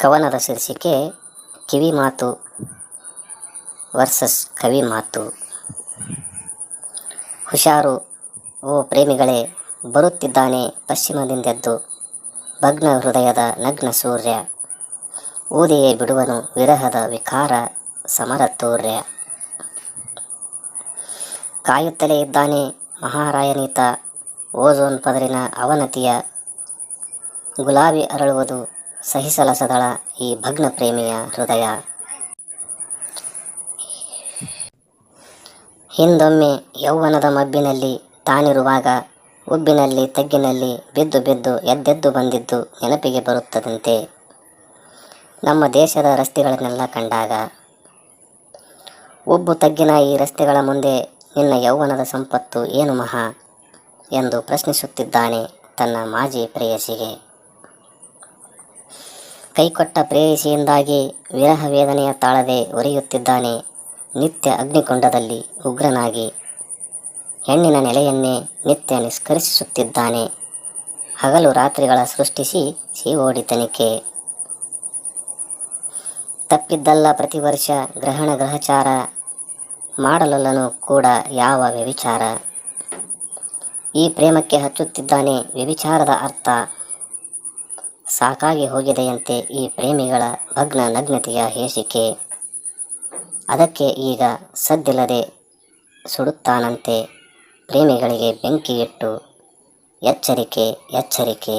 ಕವನದ ಶೀರ್ಷಿಕೆ ಕಿವಿಮಾತು ವರ್ಸಸ್ ಕವಿ ಮಾತು. ಹುಷಾರು ಓ ಪ್ರೇಮಿಗಳೇ, ಬರುತ್ತಿದ್ದಾನೆ ಪಶ್ಚಿಮದಿಂದೆದ್ದು, ಭಗ್ನ ಹೃದಯದ ನಗ್ನ ಸೂರ್ಯ, ಊದಿಯೇ ಬಿಡುವನು ವಿರಹದ ವಿಕಾರ ಸಮರತೂರ್ಯ. ಕಾಯುತ್ತಲೇ ಇದ್ದಾನೆ ಮಹಾರಾಯನೀತ, ಓಝೋನ್ ಪದರಿನ ಅವನತಿಯ ಗುಲಾಬಿ ಅರಳುವುದು ಸಹಿಸಲಸದಳ ಈ ಭಗ್ನ ಪ್ರೇಮಿಯ ಹೃದಯ. ಹಿಂದೊಮ್ಮೆ ಯೌವನದ ಮಬ್ಬಿನಲ್ಲಿ ತಾನಿರುವಾಗ, ಉಬ್ಬಿನಲ್ಲಿ ತಗ್ಗಿನಲ್ಲಿ ಬಿದ್ದು ಬಿದ್ದು ಎದ್ದೆದ್ದು ಬಂದಿದ್ದು ನೆನಪಿಗೆ ಬರುತ್ತದಂತೆ ನಮ್ಮ ದೇಶದ ರಸ್ತೆಗಳನ್ನೆಲ್ಲ ಕಂಡಾಗ. ಉಬ್ಬು ತಗ್ಗಿನ ಈ ರಸ್ತೆಗಳ ಮುಂದೆ ನಿನ್ನ ಯೌವನದ ಸಂಪತ್ತು ಏನು ಮಹಾ ಎಂದು ಪ್ರಶ್ನಿಸುತ್ತಿದ್ದಾನೆ ತನ್ನ ಮಾಜಿ ಪ್ರೇಯಸಿಗೆ. ಕೈಕೊಟ್ಟ ಪ್ರೇಯಸಿಯಿಂದಾಗಿ ವಿರಹ ವೇದನೆಯ ತಾಳದೆ ಒರೆಯುತ್ತಿದ್ದಾನೆ ನಿತ್ಯ ಅಗ್ನಿಕುಂಡದಲ್ಲಿ ಉಗ್ರನಾಗಿ. ಹೆಣ್ಣಿನ ನೆಲೆಯನ್ನೇ ನಿತ್ಯ ನಿಷ್ಕರ್ಷಿಸುತ್ತಿದ್ದಾನೆ, ಹಗಲು ರಾತ್ರಿಗಳ ಸೃಷ್ಟಿಸಿ ಸಿಓಡಿ ತನಿಖೆ. ತಪ್ಪಿದ್ದಲ್ಲ ಪ್ರತಿ ವರ್ಷ ಗ್ರಹಣ ಗ್ರಹಚಾರ, ಮಾಡಲೊಲ್ಲನು ಕೂಡ ಯಾವ ವ್ಯಭಿಚಾರ. ಈ ಪ್ರೇಮಕ್ಕೆ ಹಚ್ಚುತ್ತಿದ್ದಾನೆ ವ್ಯಭಿಚಾರದ ಅರ್ಥ, ಸಾಕಾಗಿ ಹೋಗಿದೆಯಂತೆ ಈ ಪ್ರೇಮಿಗಳ ಭಗ್ನ ನಗ್ನತೆಯ ಹೇಸಿಕೆ. ಅದಕ್ಕೆ ಈಗ ಸದ್ದಿಲ್ಲದೆ ಸುಡುತ್ತಾನಂತೆ ಪ್ರೇಮಿಗಳಿಗೆ ಬೆಂಕಿಯಿಟ್ಟು. ಎಚ್ಚರಿಕೆ ಎಚ್ಚರಿಕೆ.